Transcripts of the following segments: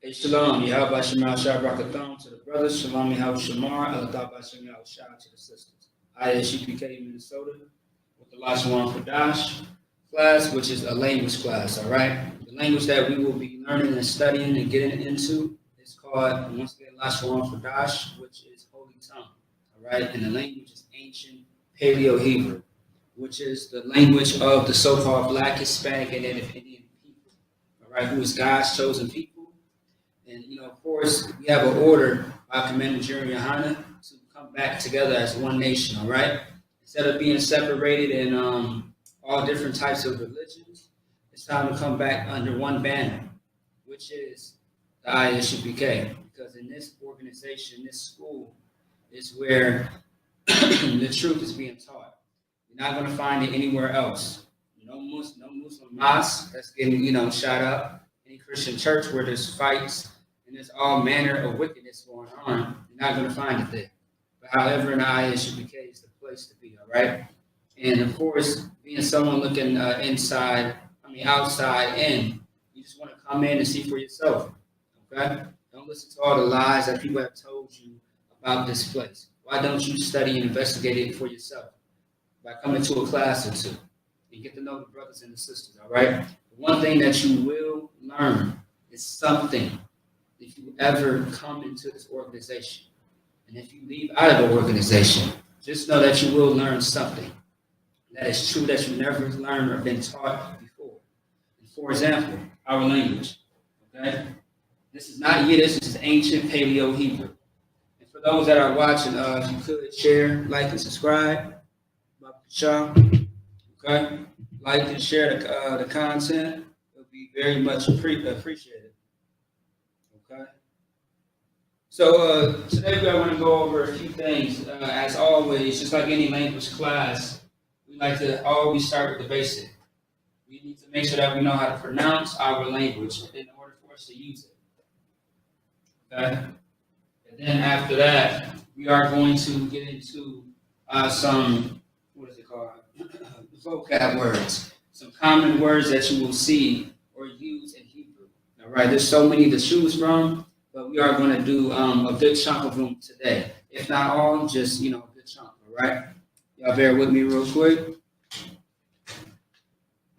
Hey, shalom. Yahweh Shemar Shabbrakathon to the brothers. Shalom Yahweh Shamar. Alatah Bashem Yahweh Shah to the sisters. I at UPK, Minnesota, with the Lashawan Qadash class, which is a language class, all right? The language that we will be learning and studying and getting into is called, once again, Lashawan Qadash, which is Holy Tongue, all right? And the language is ancient Paleo-Hebrew, which is the language of the so-called Black, Hispanic, and Native Indian people, all right, who is God's chosen people. And, of course, we have an order by Commander Jeremy Yohana to come back together as one nation, all right? Instead of being separated in all different types of religions, it's time to come back under one banner, which is the ISUPK. Because in this organization, this school, is where the truth is being taught. You're not going to find it anywhere else. No Muslim mosque that's getting, shot up. Any Christian church where there's fights and there's all manner of wickedness going on, you're not going to find it there. But however, in the ISUPK is the place to be, all right? And of course, being someone looking outside in, you just want to come in and see for yourself, okay? Don't listen to all the lies that people have told you about this place. Why don't you study and investigate it for yourself by coming to a class or two and get to know the brothers and the sisters, all right? One thing that you will learn is something if you ever come into this organization. And if you leave out of the organization, just know that you will learn something that is true that you never learned or been taught before. And for example, our language, okay? This is not Yiddish, this is ancient Paleo-Hebrew. And for those that are watching, if you could share, like, and subscribe, okay? Like and share the content. It would be very much appreciated. Okay. So today I want to go over a few things. As always, just like any language class, we like to always start with the basic. We need to make sure that we know how to pronounce our language in order for us to use it. Okay. And then after that, we are going to get into some, what is it called? Vocab words, some common words that you will see or use in Hebrew. All right, there's so many to choose from, but we are going to do a good chunk of them today. If not all, just a good chunk. All right, y'all bear with me real quick.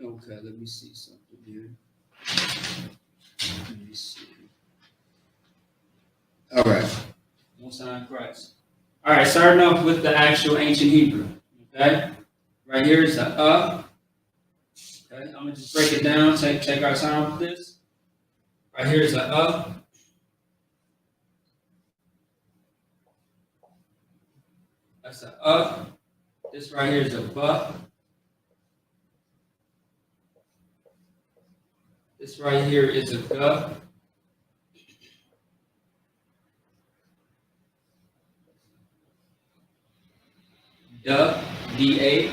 Okay, let me see something here. Let me see. All right, Most High Christ. All right, starting off with the actual ancient Hebrew. Okay. Right here is the Okay, I'm gonna just break it down. Take our time with this. Right here is the That's the This right here is a This right here is a G. D-A.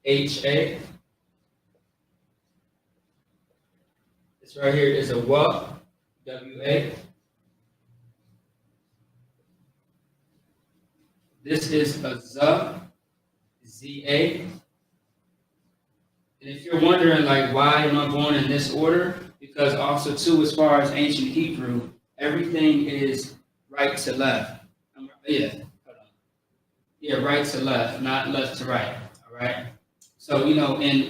H-A. This right here is a W-A. This is a Z-A. And if you're wondering, why am I going in this order? Because also, too, as far as ancient Hebrew, everything is right to left. Right to left, not left to right. All right. So in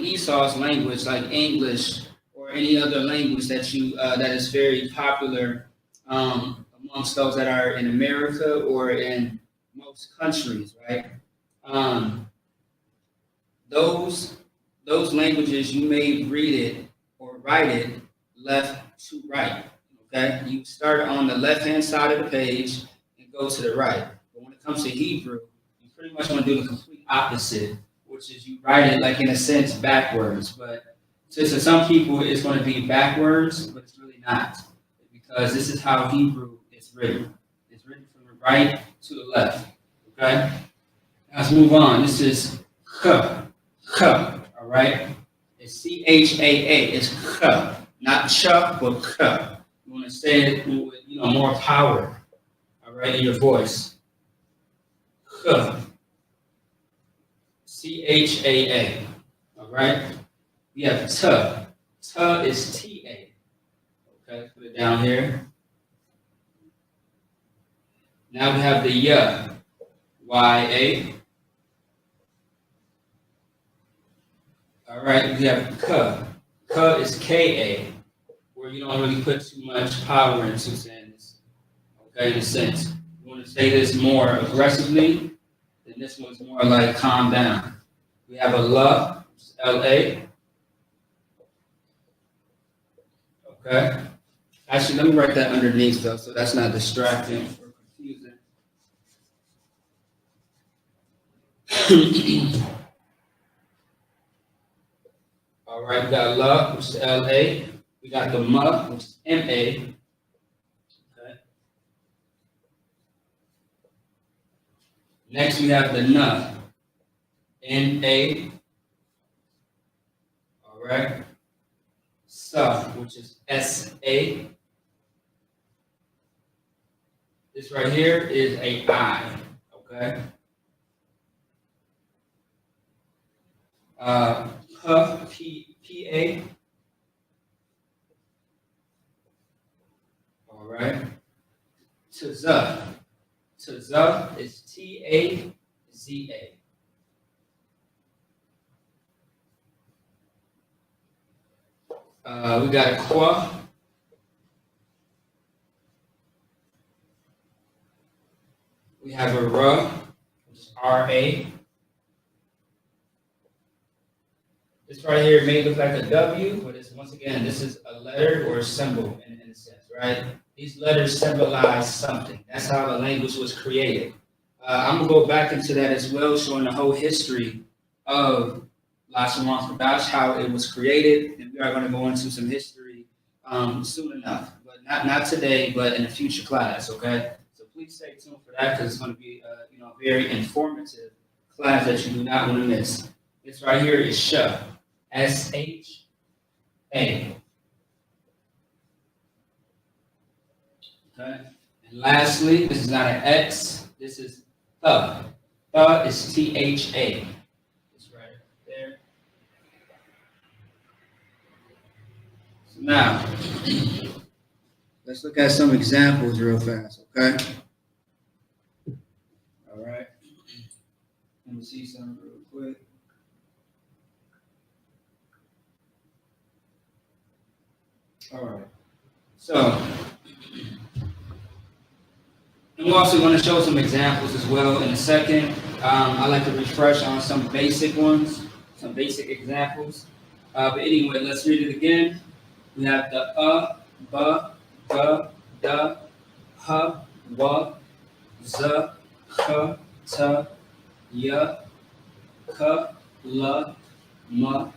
Esau's language, like English or any other language that is very popular amongst those that are in America or in most countries, right? Those languages you may read it or write it left to right. Okay, you start on the left-hand side of the page and go to the right. But when it comes to Hebrew, you pretty much want to do the complete opposite, which is you write it in a sense backwards. But to some people, it's going to be backwards, but it's really not, because this is how Hebrew is written. It's written from the right to the left. Okay, now let's move on. This is K. All right, it's C-H-A-A. It's K, not Ch, but K. You want to say it with more power, all right, in your voice. C-H-A-A, all right? We have T. T is T-A. Okay, put it down here. Now we have the Y. Y-A. All right, we have K. K is K-A, where you don't really put too much power into saying this. Okay, in a sense. You want to say this more aggressively, then this one's more like calm down. We have a L, which is L-A. Okay. Actually, let me write that underneath though, so that's not distracting or confusing. All right, we got L, which is L-A. We got the M, which is M-A. Okay. Next, we have the N, N-A. All right. S, which is S-A. This right here is a I. Okay. P-A. All right. Tza. Tza is T-A-Z-A. We got a Qua. We have a R, which is R-A. This right here may look like a W, but it's, once again, this is a letter or a symbol in a sense, right? These letters symbolize something. That's how the language was created. I'm going to go back into that as well, showing the whole history of Lashawan Qadash, how it was created, and we are going to go into some history soon enough, but not today, but in a future class, okay? So please stay tuned for that because it's going to be a very informative class that you do not want to miss. This right here is Sh, S-H-A. Okay. And lastly, this is not an X. This is Th. Th is T-H-A. It's right there. So now, let's look at some examples real fast, okay? All right. Let me see something real quick. All right. So, I'm also going to show some examples as well in a second. I like to refresh on some basic ones, some basic examples. But anyway, let's read it again. We have the B, G, D, H, W, Z, K, T, Y, K, L, M,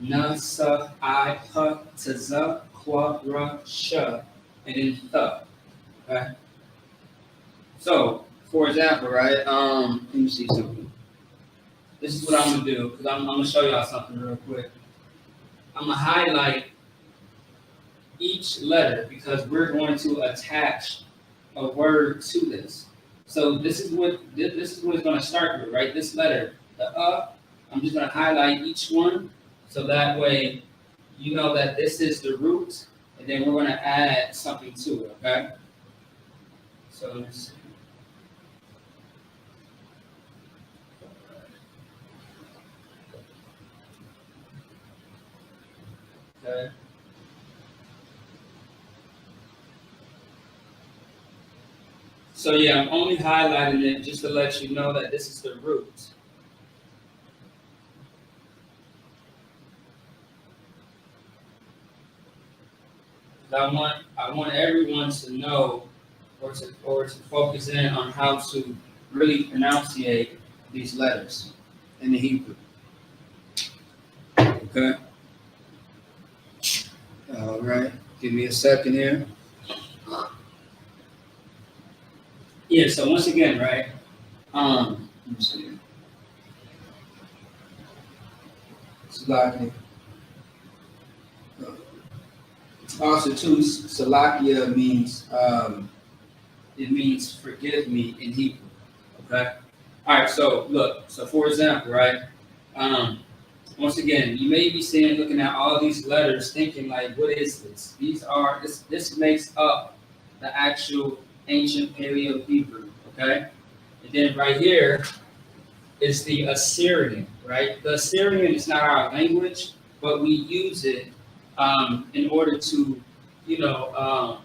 N, S, I, P, T, Z, Qua, R, Sh, and then Th. Okay. So, for example, right? Let me see something. This is what I'm gonna do because I'm gonna show y'all something real quick. I'm gonna highlight each letter because we're going to attach a word to this. So this is what it's gonna start with, right? This letter, the I'm just gonna highlight each one so that way you know that this is the root, and then we're gonna add something to it. Okay. So let's see. Okay. So yeah, I'm only highlighting it just to let you know that this is the root. I want everyone to know or to focus in on how to really pronunciate these letters in the Hebrew. Okay. All right. Give me a second here. Yeah. So once again, right? Let me see. Salakia. Also, too, Salakia means it means forgive me in Hebrew. Okay. All right. So look. So for example, right? Once again, you may be seeing, looking at all these letters, thinking like, what is this? This makes up the actual ancient Paleo Hebrew, okay? And then right here is the Assyrian, right? The Assyrian is not our language, but we use it in order to, you know,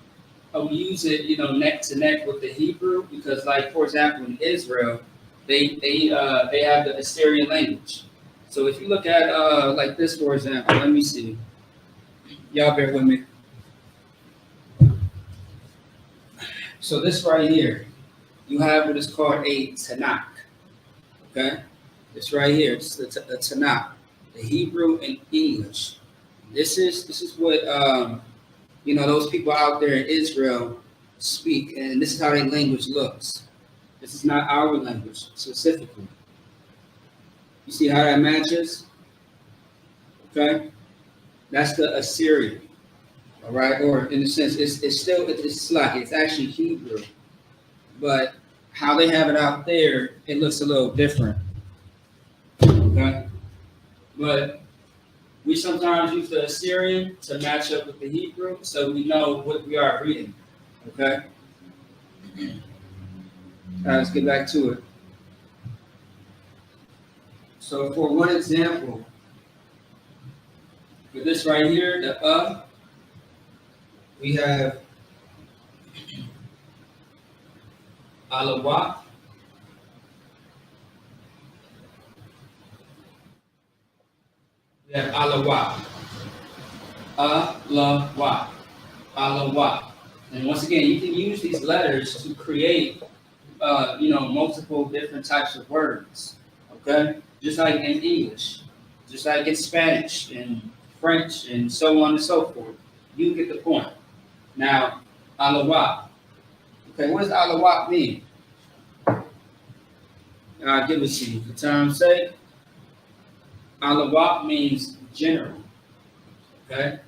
we use it, you know, neck to neck with the Hebrew because, like, for example, in Israel, they have the Assyrian language. So if you look at like this, for example, let me see. Y'all bear with me. So this right here, you have what is called a Tanakh. Okay, this right here, it's the Tanakh, the Hebrew and English. This is what you know, those people out there in Israel speak, and this is how their language looks. This is not our language specifically. You see how that matches? Okay, that's the Assyrian. All right, or in a sense, it's still it's like it's actually Hebrew, but how they have it out there, it looks a little different. Okay, but we sometimes use the Assyrian to match up with the Hebrew, so we know what we are reading. Okay, all right, let's get back to it. So for one example, for this right here, the we have alawat. We have alawat. Alawat. Alawat. And once again, you can use these letters to create, you know, multiple different types of words. Okay? Just like in English, just like in Spanish and French and so on and so forth. You get the point. Now, alawat. Okay, what does alawat mean? I'll give it to you. For time's sake, alawat means general. Okay?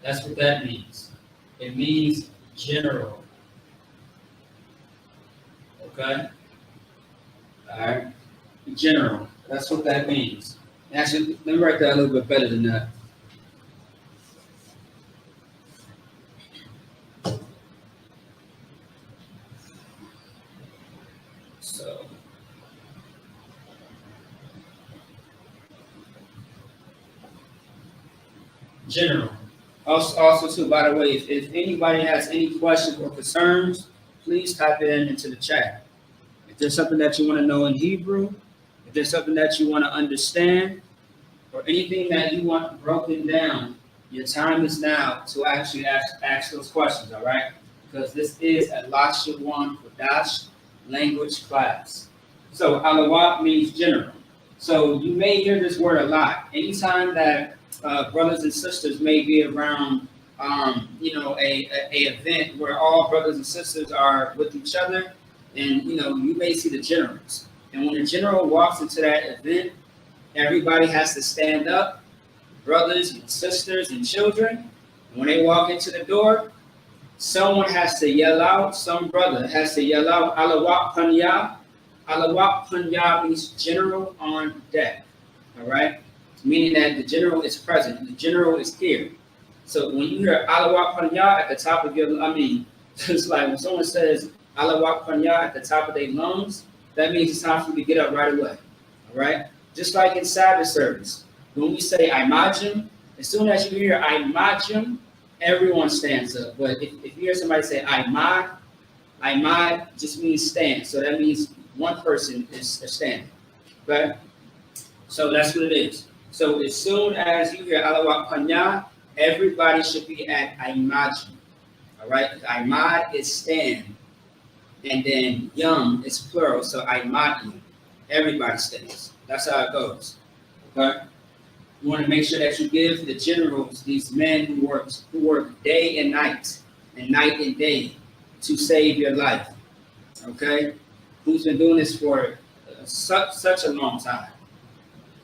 That's what that means. It means general. Okay? All right? General. That's what that means. Actually, let me write that a little bit better than that. So, general. Also, too, by the way, if anybody has any questions or concerns, please type it into the chat. If there's something that you want to know in Hebrew, if there's something that you want to understand, or anything that you want broken down, your time is now to actually ask those questions, all right? Because this is a Lashawan Qadash language class. So alawat means general. So you may hear this word a lot. Anytime that brothers and sisters may be around, you know, a event where all brothers and sisters are with each other, and you know, you may see the generals. And when the general walks into that event, everybody has to stand up, brothers and sisters and children. And when they walk into the door, someone has to yell out. Some brother has to yell out, "Alawat Panya." Alawat Panya means general on deck. All right. Meaning that the general is present, the general is here. So when you hear Alawat Panya at the top of your, it's like when someone says Alawat Panya at the top of their lungs, that means it's time for you to get up right away. All right? Just like in Sabbath service, when we say Imajim, as soon as you hear Imajim, everyone stands up. But if you hear somebody say Imad, Imad just means stand. So that means one person is standing. Okay? So that's what it is. So as soon as you hear Alawat Panya, everybody should be at Imajim. All right? Imad is stand. And then Yum is plural, so Imajim. Everybody stands. That's how it goes. Okay? You want to make sure that you give the generals, these men who work day and night and day to save your life. Okay? Who's been doing this for such a long time.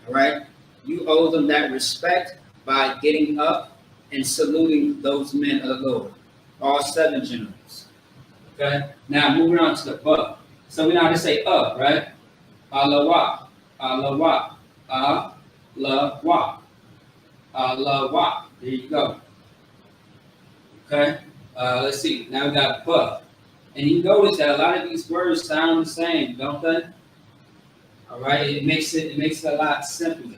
All right? You owe them that respect by getting up and saluting those men of the Lord. All 7 generals. Okay? Now moving on to the Ba. So we know how to say right? Alawat, Alawat, love, walk. Love, walk. There you go. Okay. Let's see. Now we got buff. And you notice that a lot of these words sound the same, don't they? All right. It makes it a lot simpler.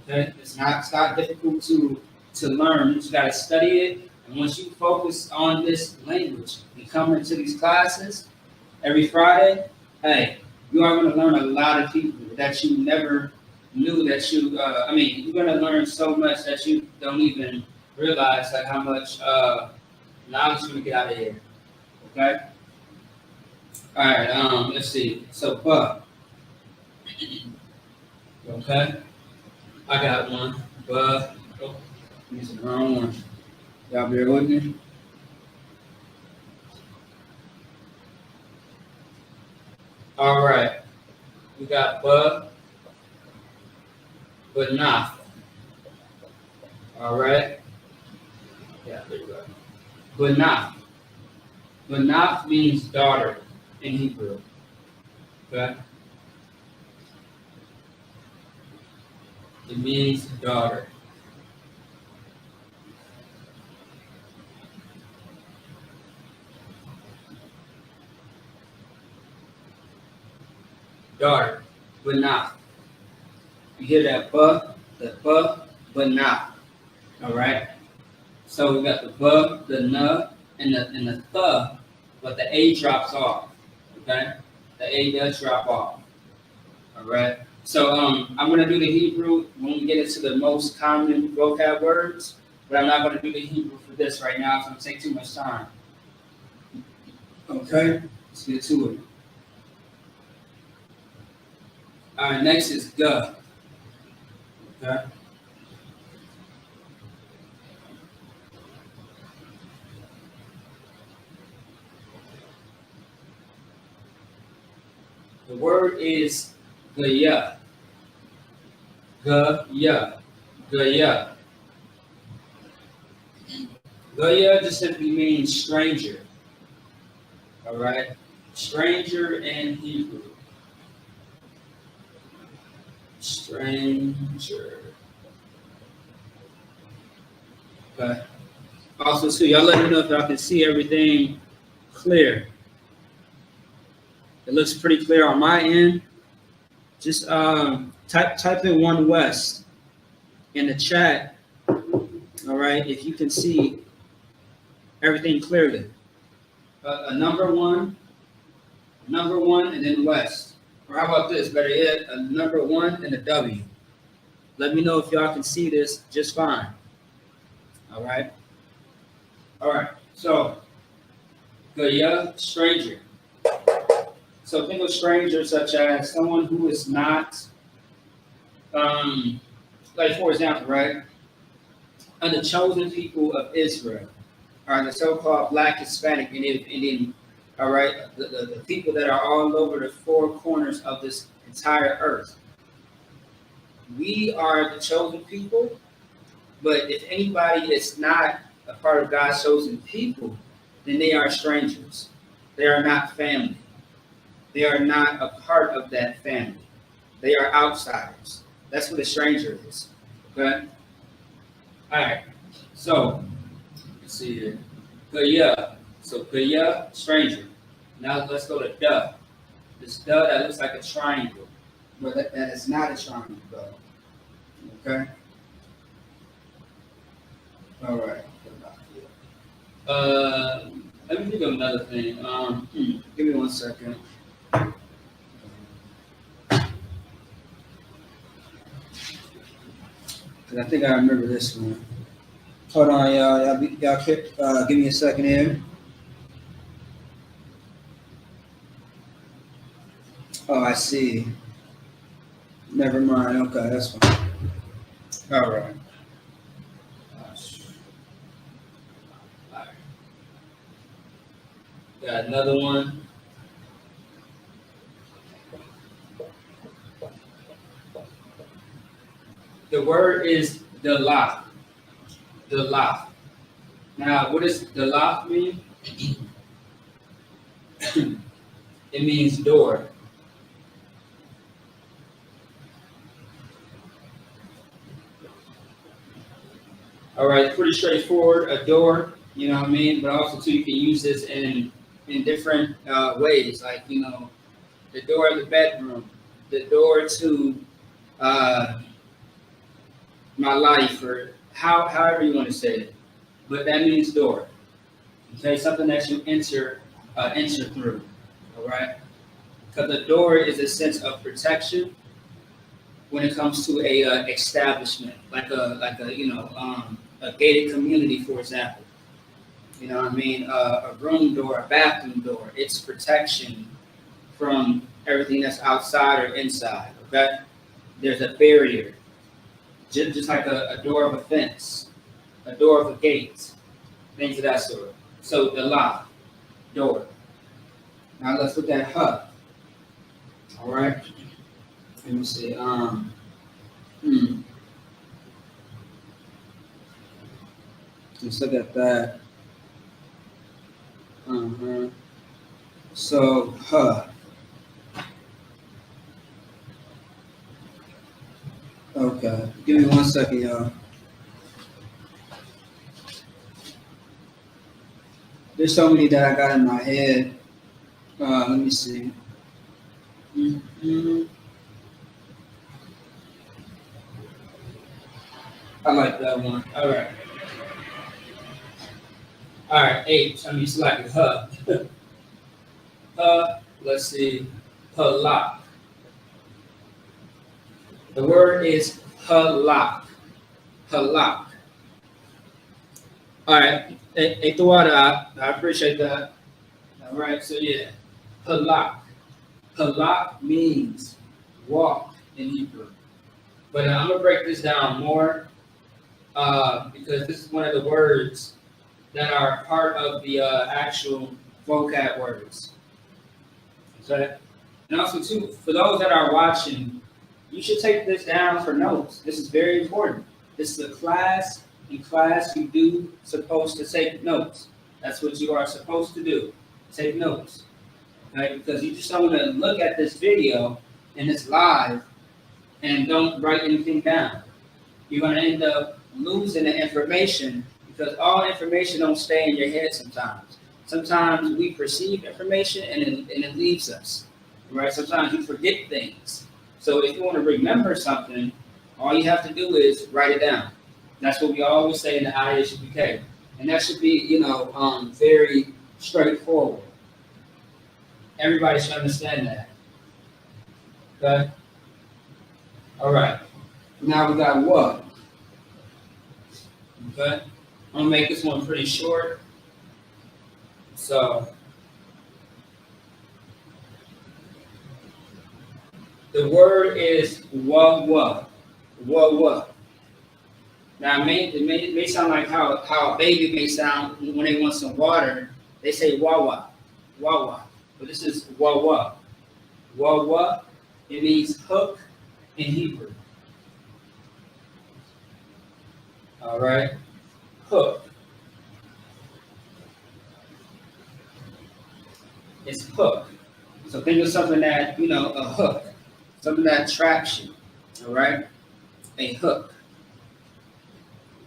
Okay. It's not difficult to learn. You just gotta study it. And once you focus on this language and come into these classes every Friday, hey, you are going to learn a lot of people that you never knew that you. You're going to learn so much that you don't even realize like how much knowledge you're going to get out of here. Okay. All right. Let's see. So, but okay, I got one. But oh, this is the wrong one. Y'all bear with me. All right. We got but not. All right. Yeah, there you go. But not. But not means daughter in Hebrew. Okay. It means daughter. Daughter, but not. You hear that but not. All right. So we got the the na, and the but the a drops off. Okay, the a does drop off. All right. So I'm gonna do the Hebrew when we get into the most common vocab words, but I'm not gonna do the Hebrew for this right now. It's gonna take too much time. Okay. Let's get to it. All right, next is G. Okay. The word is Gaya. Gaya. Gaya. Gaya just simply means stranger. All right. Stranger in Hebrew. Stranger. Okay. Also, too, y'all let me know if y'all can see everything clear. It looks pretty clear on my end. Just type in One West in the chat. All right, if you can see everything clearly. A number one, and then West. Or how about this? Better yet, a number one and a W. Let me know if y'all can see this just fine. All right. All right. So, Gaya, stranger. So think of stranger such as someone who is not, like for example, right? Are the chosen people of Israel, are the so-called Black, Hispanic, and Indian, all right, the people that are all over the four corners of this entire earth. We are the chosen people, but if anybody is not a part of God's chosen people, then they are strangers. They are not family. They are not a part of that family. They are outsiders. That's what a stranger is. Okay? All right. So, let's see here. Gaya. So, Gaya, stranger. Now let's go to duh. This duh that looks like a triangle. But that is not a triangle, though. Okay? All right. Let me think of another thing. Give me 1 second. Cause I think I remember this one. Hold on, y'all. Give me a second here. Oh, I see. Never mind. Okay, that's fine. All right. Got another one. The word is dalaf. Dalaf. Now, what does dalaf mean? It means door. All right, pretty straightforward. A door, you know what I mean? But also too, you can use this in different ways, like the door of the bedroom, the door to uh, my life, or however you want to say it. But that means door. Okay, something that you enter through. All right, because the door is a sense of protection when it comes to a establishment, like a a gated community, for example. You know what I mean? A room door, a bathroom door. It's protection from everything that's outside or inside. Okay, there's a barrier, just like a door of a fence, a door of a gate, things of that sort. So the lock, door. Now let's look at hub. All right. Let me see. Let's look at that. So, okay. Give me 1 second, y'all. There's so many that I got in my head. Let me see. I like that one. All right. All right. H. I mean, it's like a hub. Let's see. Halak. The word is halak. Halak. All right. Hey, Tawada, I appreciate that. All right. So, yeah. Halak. Halak means walk in Hebrew. But I'm going to break this down more because this is one of the words that are part of the actual vocab words. Okay? And also, too, for those that are watching, you should take this down for notes. This is very important. This is a class. In class, you do supposed to take notes. That's what you are supposed to do. Take notes. Okay? Because you just don't want to look at this video and it's live and don't write anything down. You're going to end up losing the information because all information don't stay in your head sometimes. Sometimes we perceive information and it leaves us, right? Sometimes you forget things. So if you want to remember something, all you have to do is write it down. That's what we always say in the IHBK. And that should be, very straightforward. Everybody should understand that. Okay? All right. Now we got what? Okay? I'm gonna make this one pretty short. So the word is wa. Now it may sound like how a baby may sound when they want some water. They say wawa. But this is wa. Wawa, it means hook in Hebrew. All right, hook. It's hook. So think of something that, a hook, something that traps you. All right, a hook.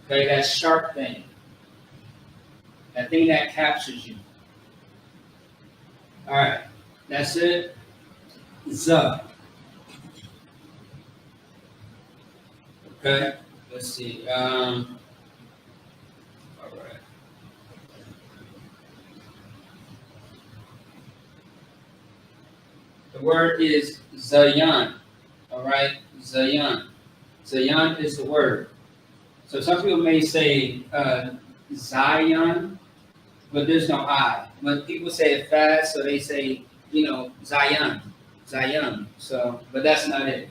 Okay, that sharp thing, that thing that captures you. All right, that's it. Z. Okay, let's see. All right. The word is Zayan. All right, Zayan. Zayan is the word. So some people may say Zion, but there's no I. But people say it fast, so they say, Zion. So, but that's not it.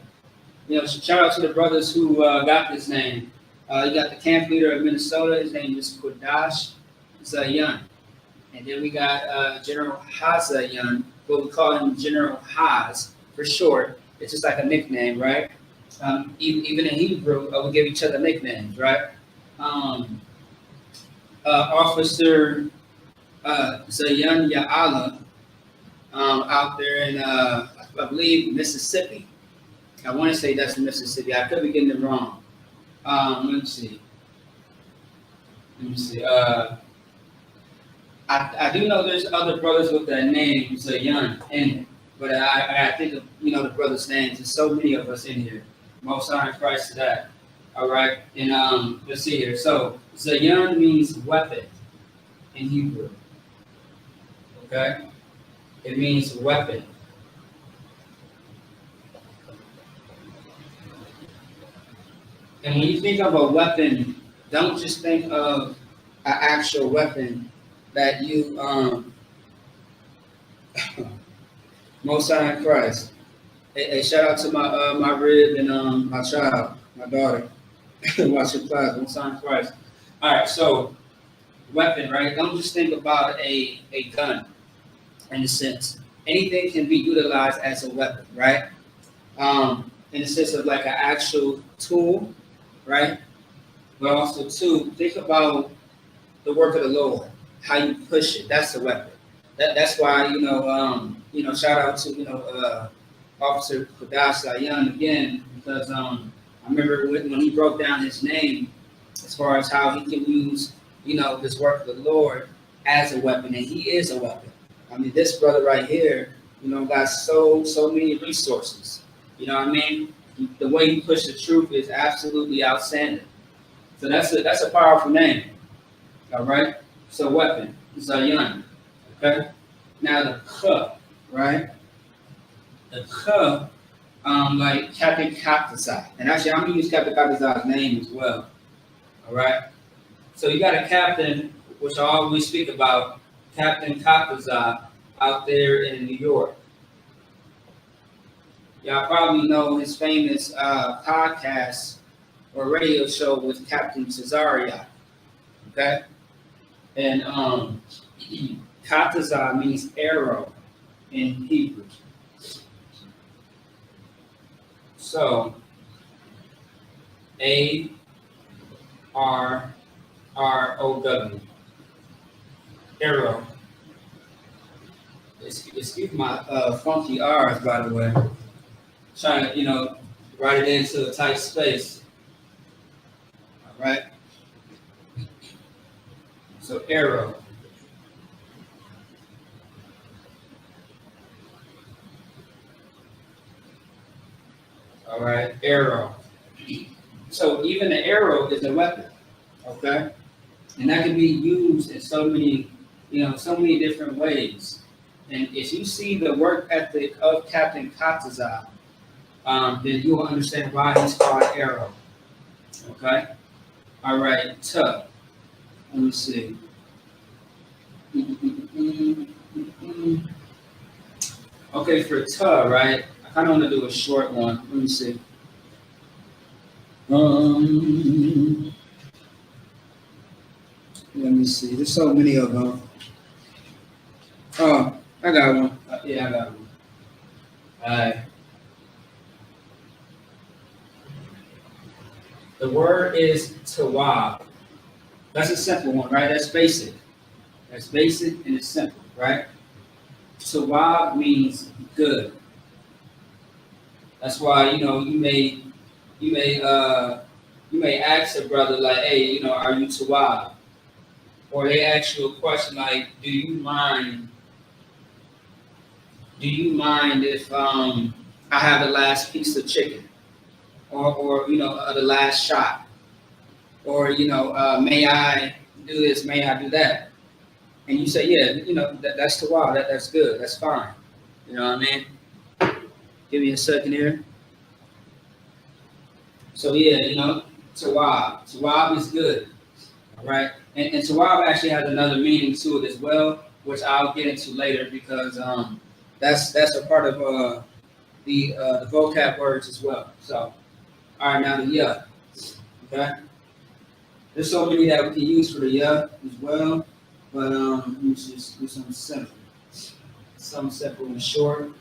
Shout out to the brothers who got this name. You got the camp leader of Minnesota. His name is Qadash Zayan. And then we got General Hazayan, but we call him General Haz for short. It's just like a nickname, right? Even in Hebrew, we give each other nicknames, right? Officer Zayan Ya'ala out there in, I believe, Mississippi. I want to say that's Mississippi. I could be getting it wrong. Let's see. Let me see. I do know there's other brothers with that name, Zayan, in it. But I think of, the brothers' names. There's so many of us in here. Most high in Christ to that. All right. And let's see here. So Zayan means weapon in Hebrew. Okay? It means weapon. And when you think of a weapon, don't just think of an actual weapon that you Most High in Christ. Hey, shout out to my rib and my child, my daughter. Watch your class, Most High in Christ. All right, so weapon, right? Don't just think about a gun in a sense. Anything can be utilized as a weapon, right? In the sense of like an actual tool, right? But also too, think about the work of the Lord, how you push it. That's a weapon. That's why shout out to Officer Qadash again, because I remember when he broke down his name as far as how he can use this work of the Lord as a weapon, and he is a weapon. I mean, this brother right here, got so many resources. You know what I mean? The way he pushed the truth is absolutely outstanding. So that's a powerful name. All right. So weapon, Zayan. Okay. Now the K, right? The K, like Captain Kaptazai. And actually, I'm gonna use Captain Kaptazai's name as well. All right. So you got a captain, which I always speak about, Captain Kaptazai, out there in New York. Y'all probably know his famous podcast or radio show with Captain Cesario. Okay? And Katazah means arrow in Hebrew. So ARROW. Arrow. Excuse my funky R's, by the way. Trying to, write it into a tight space. All right. So arrow. All right, arrow. So even the arrow is a weapon. Okay, and that can be used in so many different ways. And if you see the work ethic of Captain Katazah, then you will understand why he's called arrow. Okay. All right, Let me see. Okay, for right? I kind of want to do a short one. Let me see. Let me see. There's so many of them. Oh, I got one. Yeah, I got one. All right. The word is tawab. That's a simple one, right? That's basic. That's basic and it's simple, right? Tawab means good. That's why you may ask a brother like, hey, are you tawab? Or they ask you a question like, do you mind if I have the last piece of chicken? Or the last shot, or may I do this, may I do that? And you say, yeah, that's the wow, that's good, that's fine. You know what I mean? Give me a second here. So yeah, tawab is good, all right. And tawab actually has another meaning to it as well, which I'll get into later because that's a part of the vocab words as well. So. All right, now the yeah, okay? There's so many that we can use for the yeah as well, but let me just do something simple. Something simple and short.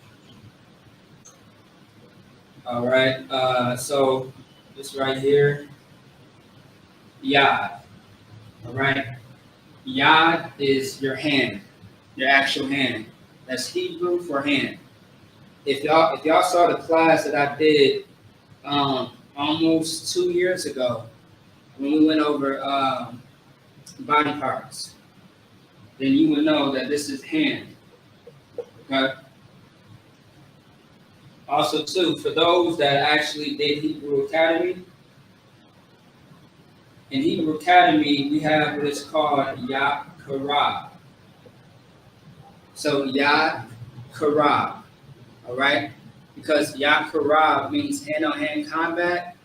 All right, so this right here, yad, all right? Yad is your hand, your actual hand. That's Hebrew for hand. If y'all saw the class that I did, almost 2 years ago when we went over body parts, then you would know that this is hand. Okay. Also, too, for those that actually did Hebrew Academy, in Hebrew Academy, we have what is called Yad Karab. So Yad Karab, all right? Because Yad Karab means hand-on-hand combat,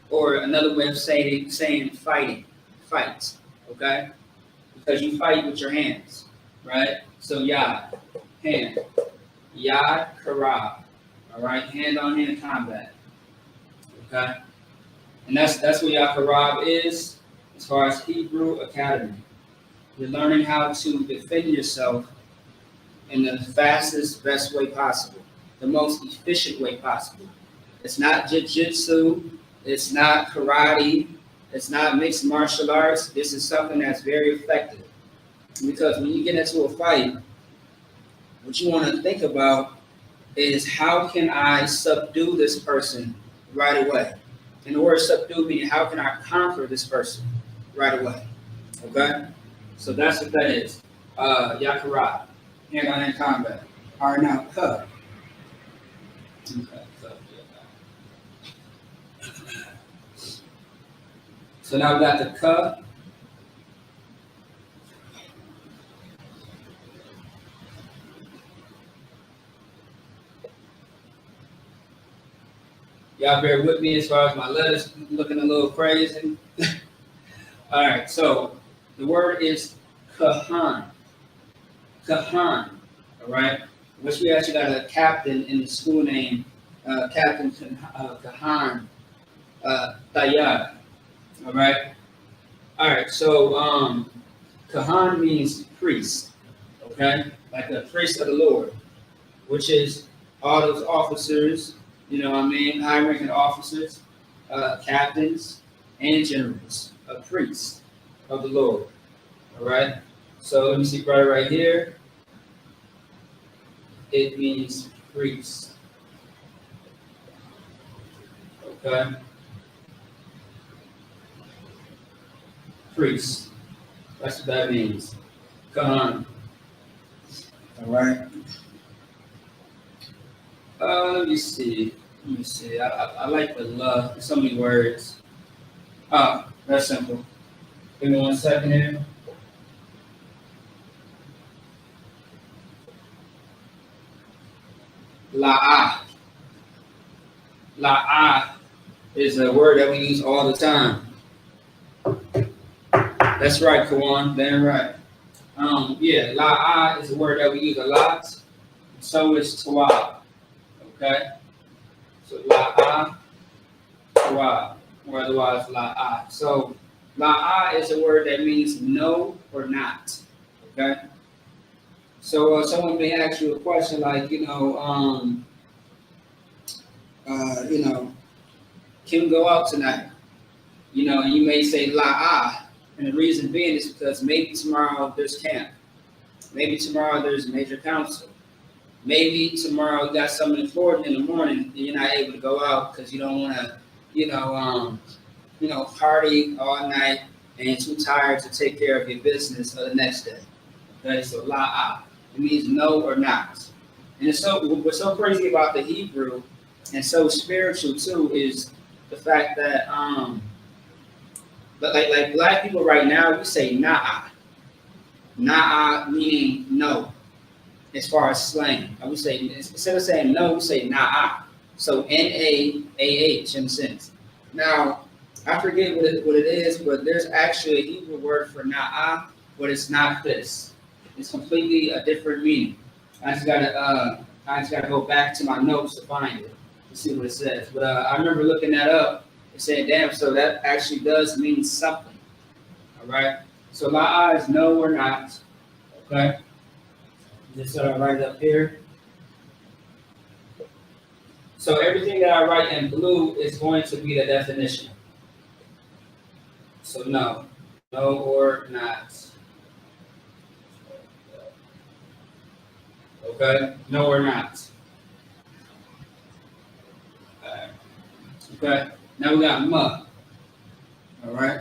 or another way of saying fighting, fight, okay? Because you fight with your hands, right? So Yad, hand, Yad Karab, all right? Hand-on-hand combat, okay? And that's what Yad Karab is as far as Hebrew Academy. You're learning how to defend yourself in the fastest, best way possible, the most efficient way possible. It's not jiu-jitsu, it's not karate, it's not mixed martial arts. This is something that's very effective. Because when you get into a fight, what you want to think about is how can I subdue this person right away? And the word subdue meaning how can I conquer this person right away? Okay? So that's what that is. Yakara, hand-on-hand combat. All right, now, cut. Okay, so now we got the cut. Y'all bear with me as far as my letters looking a little crazy. All right, so the word is kahan. Kahan, all right? Which we actually got a captain in the school name, Captain Kahan Tayar, all right? All right, so Kahan means priest, okay? Like a priest of the Lord, which is all those officers, you know what I mean, high-ranking officers, captains, and generals, a priest of the Lord, all right? So let me see right here. It means priest, okay? Priest, that's what that means. Come on. All right. Let me see. I like the love. There's so many words. Oh, that's simple. Give me 1 second here. La'ah. La'ah is a word that we use all the time. That's right, Kawan. Damn right. Yeah, la'ah is a word that we use a lot. So is tawab. Okay? So la'ah, tawab, or otherwise la'ah. So la'ah is a word that means no or not. Okay? So someone may ask you a question like, can we go out tonight? And you may say la'ah. And the reason being is because maybe tomorrow there's camp. Maybe tomorrow there's major council. Maybe tomorrow you got something important in the morning and you're not able to go out because you don't want to, party all night and you're too tired to take care of your business for the next day. Okay, so la'ah. It means no or not. And what's so crazy about the Hebrew and so spiritual too is the fact that but like black people right now, we say na'ah. Na'ah meaning no, as far as slang. I would say, instead of saying no, we say na'ah. So N-A-A-H in a sense. Now, I forget what it is, but there's actually a Hebrew word for na'ah, but it's not this. It's completely a different meaning. I just gotta go back to my notes to find it, to see what it says. But I remember looking that up. Saying, damn, so that actually does mean something. All right? So la'ah is no or not. Okay? Just write it up here. So everything that I write in blue is going to be the definition. So no or not. Okay? No or not. Okay? Now we got ma. All right?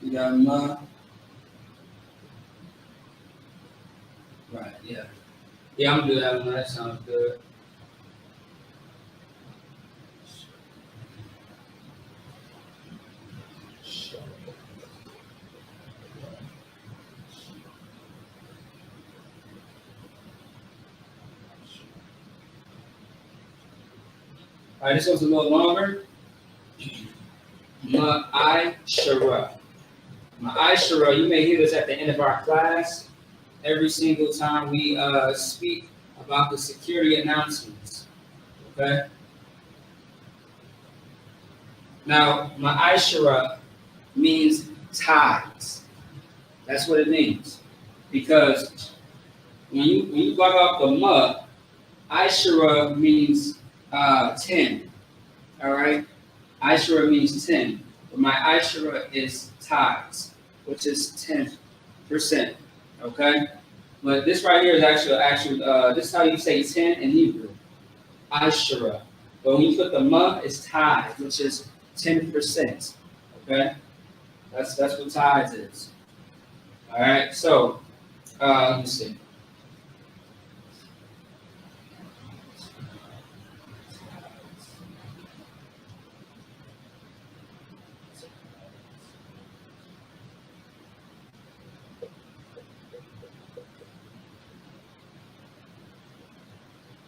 You got ma. Right, yeah. Yeah, I'm gonna do that one. That sounds good. All right, this one's a little longer. Ma'ashara. Ma'ashara, you may hear this at the end of our class every single time we speak about the security announcements. Okay? Now, Ma'ashara means tithes. That's what it means. Because when you block off the ma, Ashara means 10. All right? Ashara means 10. But my Ashara is tithes, which is 10%. Okay? But this right here is actually this is how you say 10 in Hebrew. Ashara. But when you put the ma, it's tithes, which is 10%. Okay? That's what tithes is. All right, so let me see.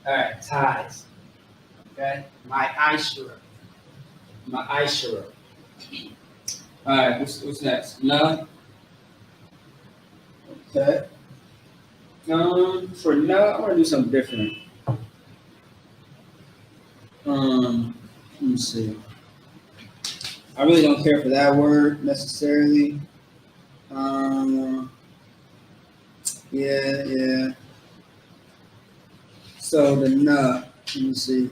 All right, tithes. Okay, my Ishra. My Ishra. All right, what's next? No. Okay. For no, I want to do something different. Let me see. I really don't care for that word necessarily. Yeah. So the nut, let me see.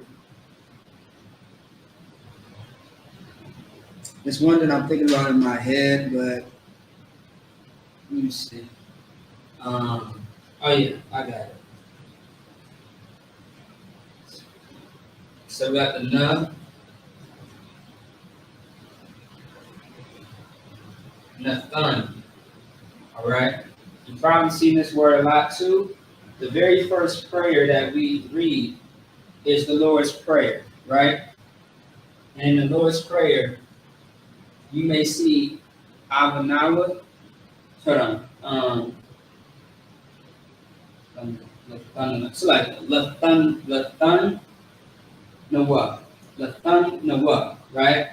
It's one that I'm thinking about in my head, but let me see. Oh yeah, I got it. So we got the nut, Nathan. All right. You've probably seen this word a lot too. The very first prayer that we read is the Lord's Prayer, right? And in the Lord's Prayer, you may see Abanawa. Hold on. It's like Lathan Nawa, right?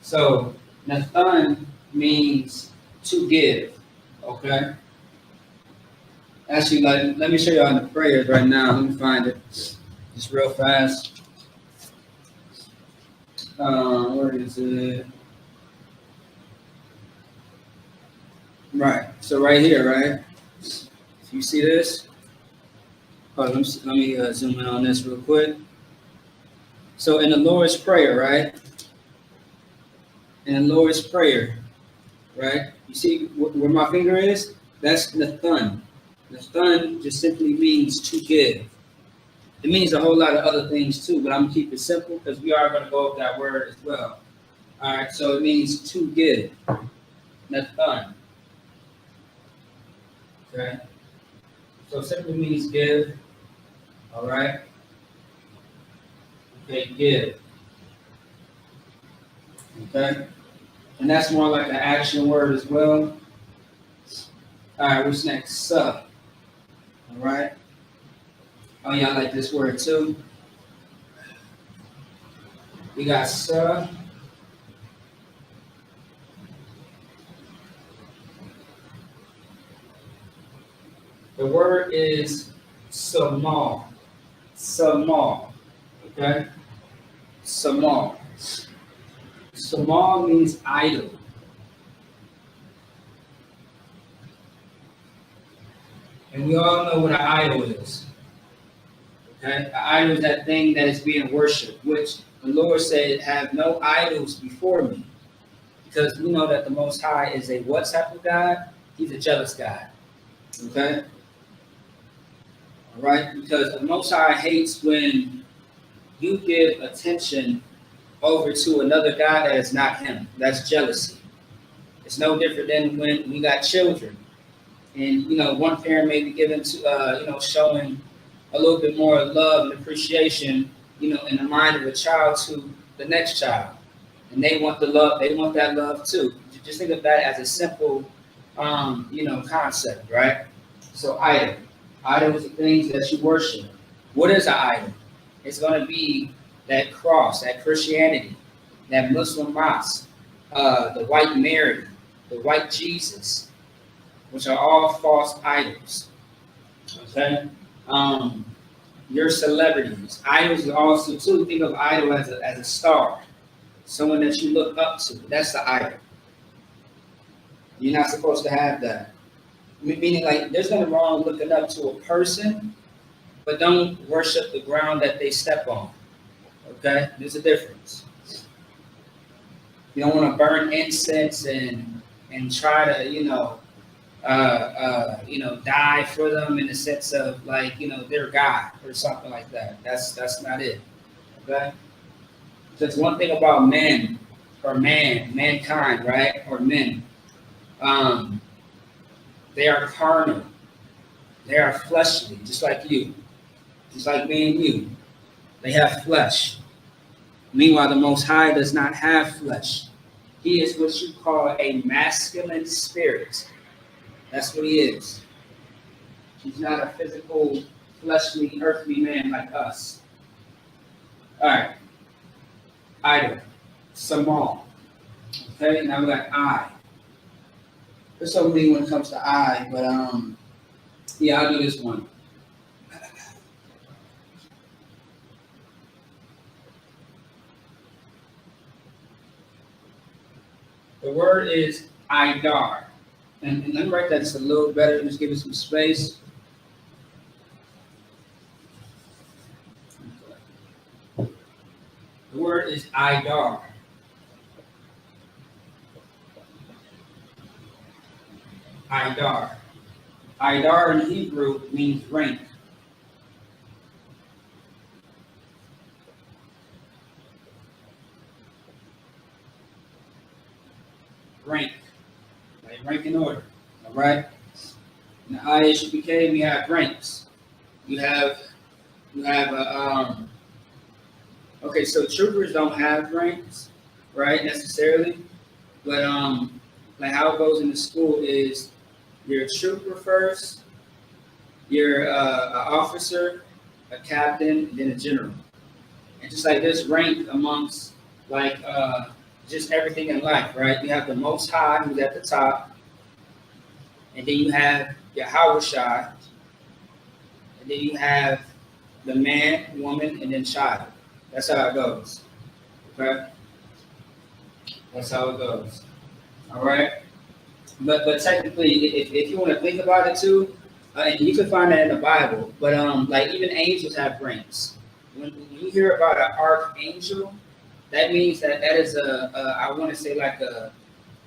So Nathan means to give, okay? Actually, let me show you all the prayers right now. Let me find it just real fast. Where is it? Right. So right here, right? You see this? Oh, let me zoom in on this real quick. So in the Lord's Prayer, right? In the Lord's Prayer, right? You see where my finger is? That's Nathan. Nathan just simply means to give. It means a whole lot of other things too, but I'm gonna keep it simple because we are gonna go over that word as well. All right, so it means to give. Nathan. Okay. So simply means give. All right. Okay, give. Okay. And that's more like an action word as well. All right, what's next? Suh. All right. Oh, yeah, I like this word too. We got suh. The word is samal. Samal. Okay? Samal. Samal means idol. And we all know what an idol is. Okay? An idol is that thing that is being worshipped, which the Lord said, have no idols before me. Because we know that the Most High is a what type of God? He's a jealous God. Okay? All right? Because the Most High hates when you give attention over to another God that is not him. That's jealousy. It's no different than when we got children. And, one parent may be given to, showing a little bit more love and appreciation, in the mind of a child to the next child. And they want the love, they want that love too. Just think of that as a simple, concept, right? So idol. Idols are things that you worship. What is an idol? It's going to be that cross, that Christianity, that Muslim mosque, the white Mary, the white Jesus, which are all false idols. Okay? Your celebrities. Idols are also, too, think of idol as a star, someone that you look up to. That's the idol. You're not supposed to have that. Meaning, like, there's nothing wrong looking up to a person, but don't worship the ground that they step on. Okay? There's a difference. You don't want to burn incense and try to, die for them in the sense of like, they're God or something like that. That's not it. Okay? Just one thing about men or mankind, right? Or men. They are carnal. They are fleshly, just like you. Just like me and you. They have flesh. Meanwhile, the Most High does not have flesh. He is what you call a masculine spirit. That's what he is. He's not a physical, fleshly, earthly man like us. All right. Idol. Samal. Okay, now we got I. There's so many when it comes to I, but yeah, I'll do this one. The word is Idar. And let me write that just a little better, just give it some space. The word is Idar. Idar. Idar in Hebrew means rank. Rank. Like rank in order. All right? In the ISUPK, we have ranks. You have okay, so troopers don't have ranks, right, necessarily. But like how it goes in the school is you're a trooper first, you're an officer, a captain, then a general. And just like this rank amongst like just everything in life, right? You have the Most High who's at the top, and then you have Yahweh Shai, and then you have the man, woman, and then child. That's how it goes. Okay? That's how it goes. All right? But technically, if you want to think about it too, and you can find that in the Bible, but like even angels have ranks. When you hear about an archangel, that means that is I want to say like a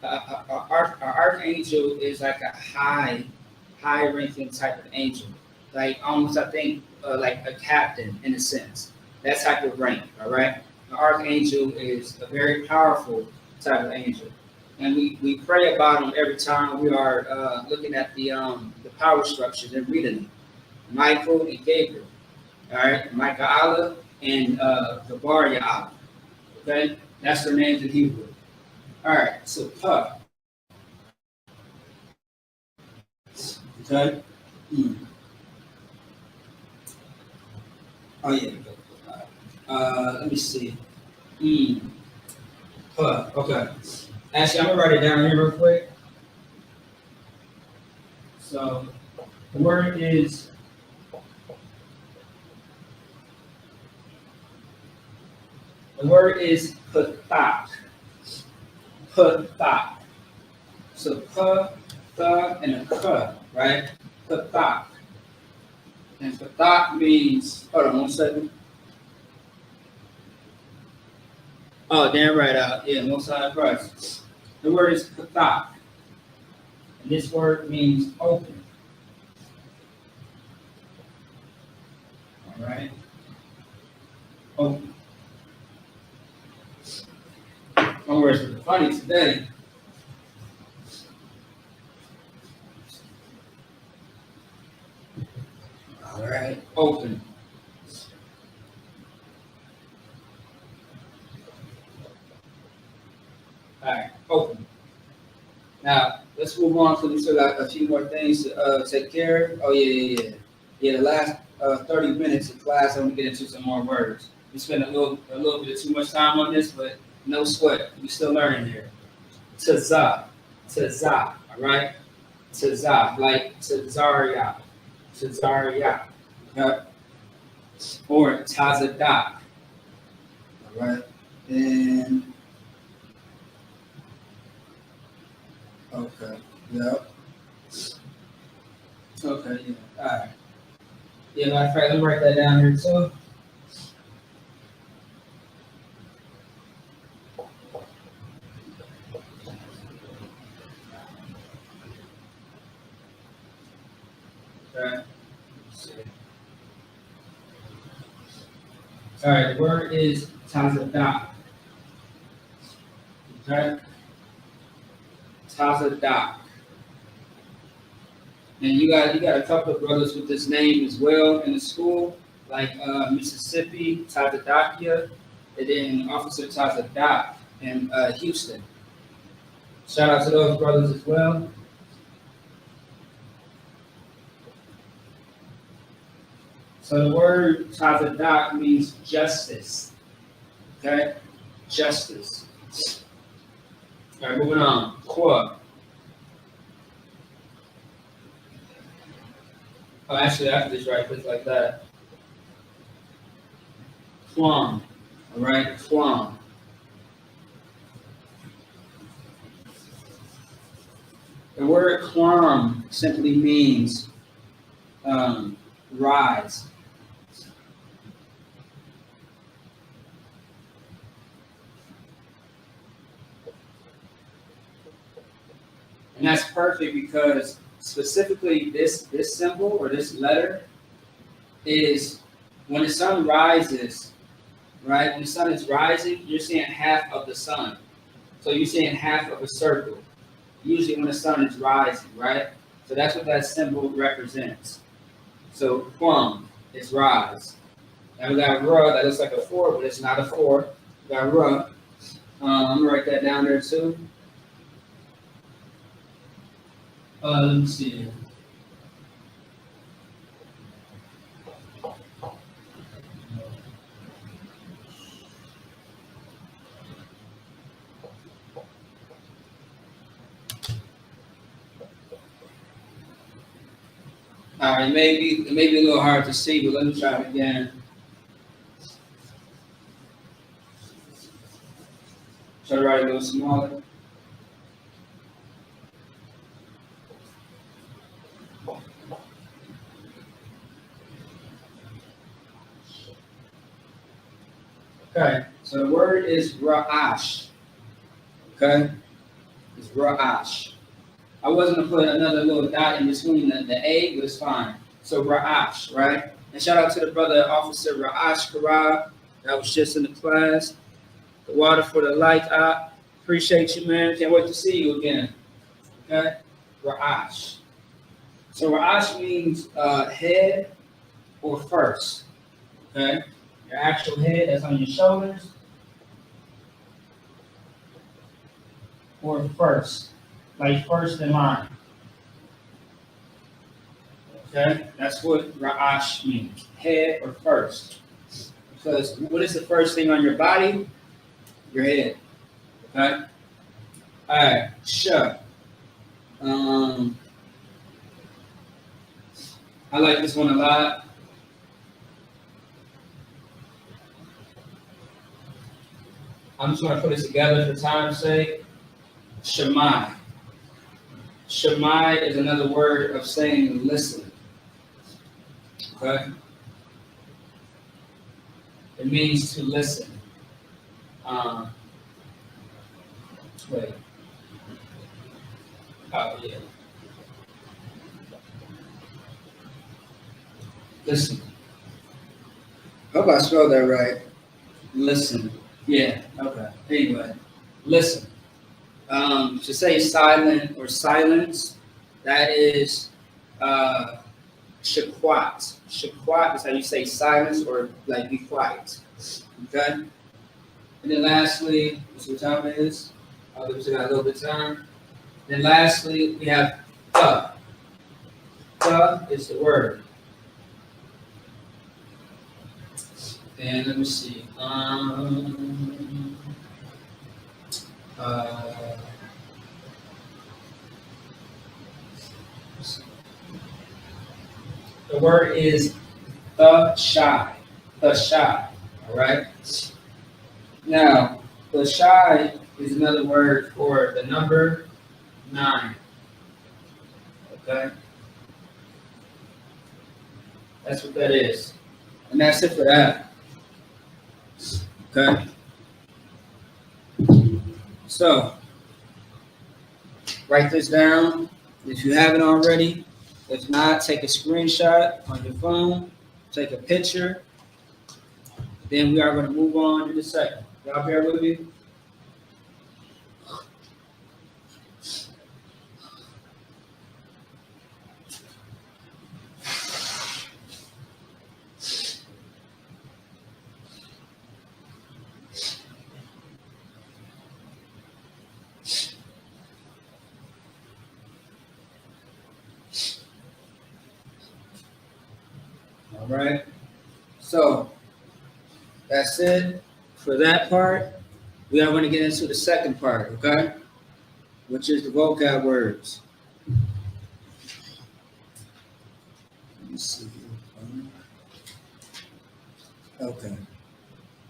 archangel is like a high ranking type of angel, like almost I think like a captain in a sense. That type of rank. All right, the archangel is a very powerful type of angel, and we pray about them every time we are looking at the power structures and reading them. Michael and Gabriel. All right, Michaela and Gabar Ya'ala. Okay, that's their names in Hebrew. All right, so Pa. Okay. Oh yeah. Let me see. Pa. Okay. Actually, I'm gonna write it down here real quick. So the word is patak. Patak. So pa, tha, and a ka, right? Patak. And patak means, hold on 1 second. Oh, damn right out. Yeah, Most High Christ. The word is patak. And this word means open. All right? Open. My words are funny today. right, open. All right, open. Now, let's move on because we still got a few more things to take care of. Oh, yeah. Yeah, the last 30 minutes of class, I want to get into some more words. We spent a little bit of too much time on this, but no sweat. We're still learning here. Tazah, all right? Tazah, like Tazaria, okay? Or Tazadak, all right? And, okay, yep. Okay, yeah, all right. Yeah, matter of fact, let me write that down here too. Okay. All right, the word is tazadak. Okay? Tazadak. And you got a couple of brothers with this name as well in the school, like Mississippi, Tazadakia, and then Officer Tazadak in Houston. Shout out to those brothers as well. So the word Tazadak means justice. Okay? Justice. All right, moving on. Qua. Oh, actually, I can just write this like that. Quam. All right, quam. The word quam simply means rise. And that's perfect because specifically this symbol or this letter is when the sun rises, right? When the sun is rising, you're seeing half of the sun. So you're seeing half of a circle. Usually when the sun is rising, right? So that's what that symbol represents. So quam is rise. Now we got ra, that looks like a 4, but it's not a 4. We got ra. I'm gonna write that down there too. Let me see. All right, it may be a little hard to see, but let me try it again. Try to write a little smaller. Okay, so the word is ra'ash. Okay, it's ra'ash. I wasn't gonna put another little dot in between the A, but it's fine. So ra'ash, right? And shout out to the brother Officer Ra'ash Karab that was just in the class. The water for the light. I appreciate you, man. Can't wait to see you again. Okay, ra'ash. So ra'ash means head or first. Okay. Your actual head that's on your shoulders, or first, like first in line. Okay, that's what ra'ash means, head or first. Because what is the first thing on your body? Your head. Okay. All right, sha. I like this one a lot. I'm just going to put it together for time's sake. Shemai. Shemai is another word of saying listen. Okay? It means to listen. Wait. Oh, yeah. Listen. I hope I spelled that right. Listen. Yeah, okay. Anyway, listen. To say silent or silence, that is Shaquat. Shaquat is how you say silence or like be quiet. Okay? And then lastly, let's see what time it is. I'll give you that a little bit of time. Then lastly, we have the. The is the word. And let me see. Uh, the word is the shy. The shy. All right. Now, the shy is another word for the number 9. Okay. That's what that is. And that's it for that. Okay. So, write this down if you haven't already. If not, take a screenshot on your phone, take a picture. Then we are going to move on to the second. Y'all bear with me? All right. So, that's it for that part. We are going to get into the second part, okay? Which is the vocab words. Let me see. Okay.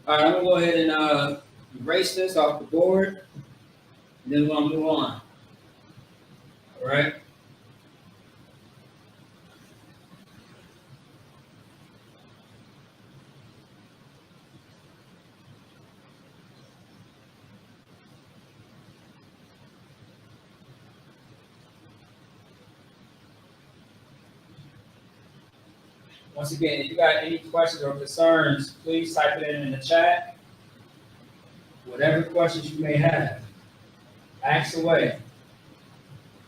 All right, I'm going to go ahead and erase this off the board. And then we're going to move on. All right? Once again, if you got any questions or concerns, please type it in the chat. Whatever questions you may have, ask away.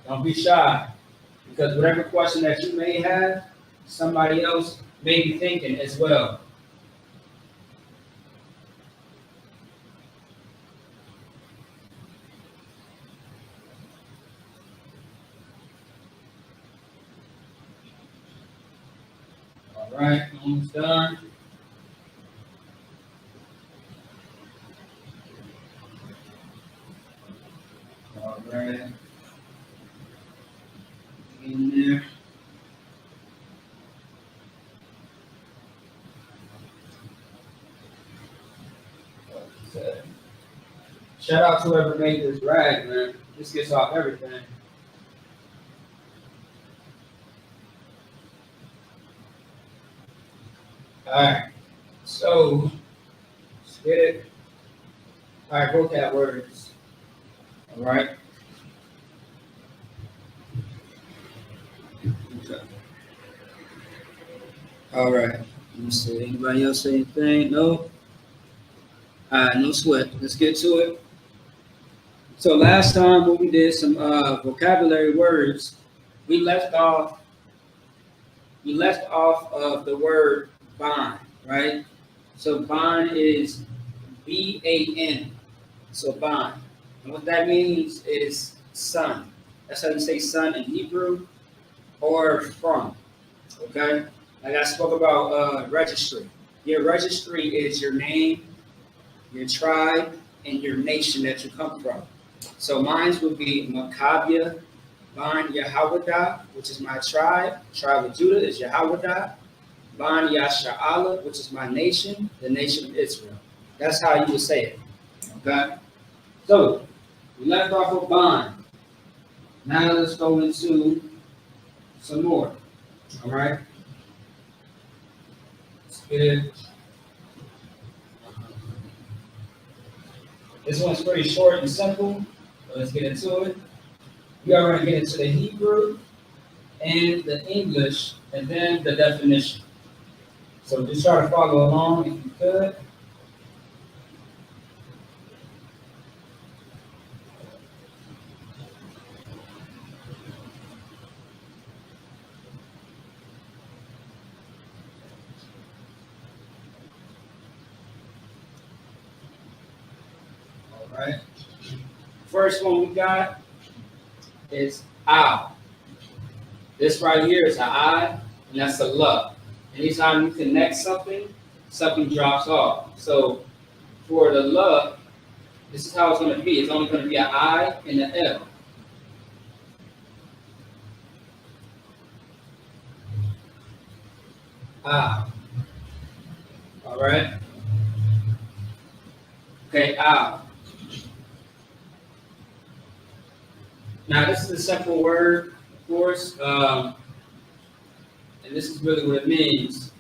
Don't be shy, because whatever question that you may have, somebody else may be thinking as well. All right, almost done. All right. In there. Okay. Shout out to whoever made this rag, man. This gets off everything. All right. So, let's get it. All right, vocab words. All right. Okay. All right. Let me see. Anybody else say anything? No? All right, no sweat. Let's get to it. So last time when we did some vocabulary words, we left off of the word bond, right? So bond is B-A-N. So bond. And what that means is son. That's how you say son in Hebrew, or from. Okay? Like I spoke about registry. Your registry is your name, your tribe, and your nation that you come from. So mine would be Maccabia, Ban Yahwadah, which is my tribe. Tribe of Judah is Yahwadah. Ban Yasha'ala, which is my nation, the nation of Israel. That's how you would say it. Okay? So, we left off with Ban. Now let's go into some more. All right? Let's get it. This one's pretty short and simple. So let's get into it. We are going to get into the Hebrew and the English, and then the definition. So just try to follow along if you could. right? First one we got is ow. This right here is an I, and that's a la. Anytime you connect something, something drops off. So for the la, this is how it's going to be. It's only going to be an I and an L. Ah. All right. Okay, ah. Now this is a simple word, of course, and this is really what it means.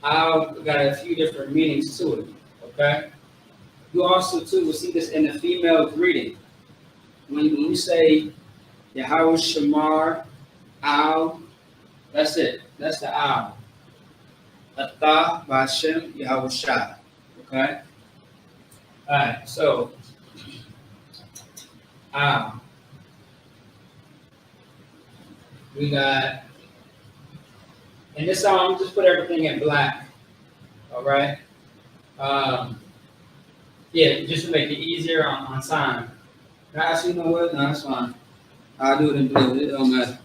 I've got a few different meanings to it. Okay. You also too will see this in the female greeting. When you say Yahweh Shamar, Al, that's it. That's the Al. Atah B'Hashem Yahweh Shai. Okay? Alright, so Al. We got, and this song, just put everything in black. Alright? Yeah, just to make it easier on sign. Actually, you know what? No, that's fine. I'll do it in blue. It don't matter.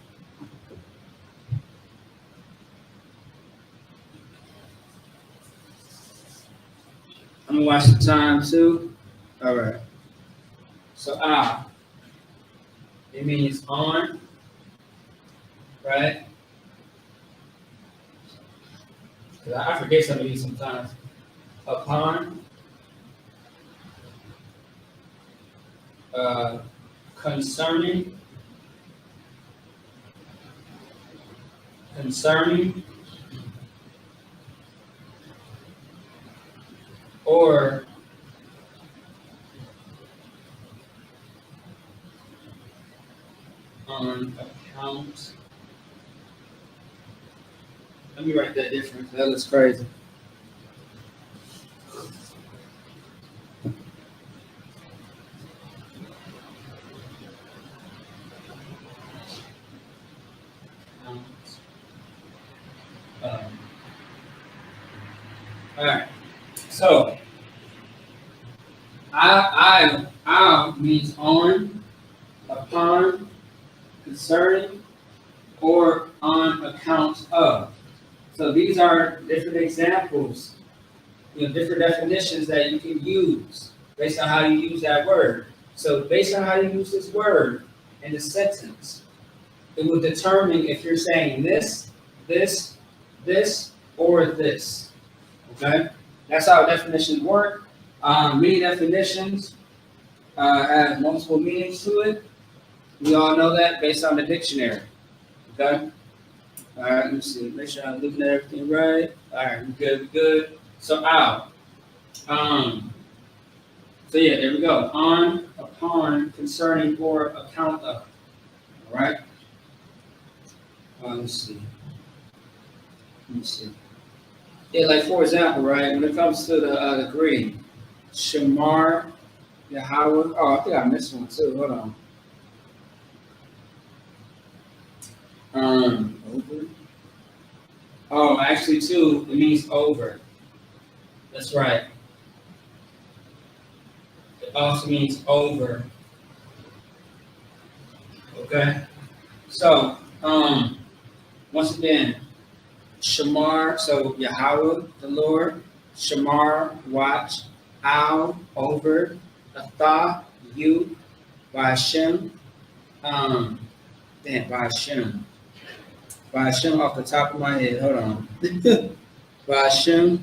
I'm gonna watch the time too. All right. So it means on, right? I forget some of these sometimes. Upon, concerning, or on account. Let me write that different. That looks crazy. All right. So, I means on, upon, concerning, or on account of. So these are different examples, different definitions that you can use based on how you use that word. So based on how you use this word in the sentence, it will determine if you're saying this, or this. Okay? That's how definitions work. Many definitions have multiple meanings to it. We all know that based on the dictionary. Okay? All right, let me see. Make sure I'm looking at everything right. All right, we good. So out. So yeah, there we go. On, upon, concerning, or account of. All right. Let's see. Yeah, like for example, right, when it comes to the greeting, Shamar, Yahweh. Oh, I think I missed one too. Hold on. Over. Oh, actually, too, it means over. That's right. It also means over. Okay. So, once again, Shamar, so Yahweh, the Lord, Shamar, watch, Al, over, Atah, you, B'Hashem, B'Hashem off the top of my head, hold on. B'Hashem,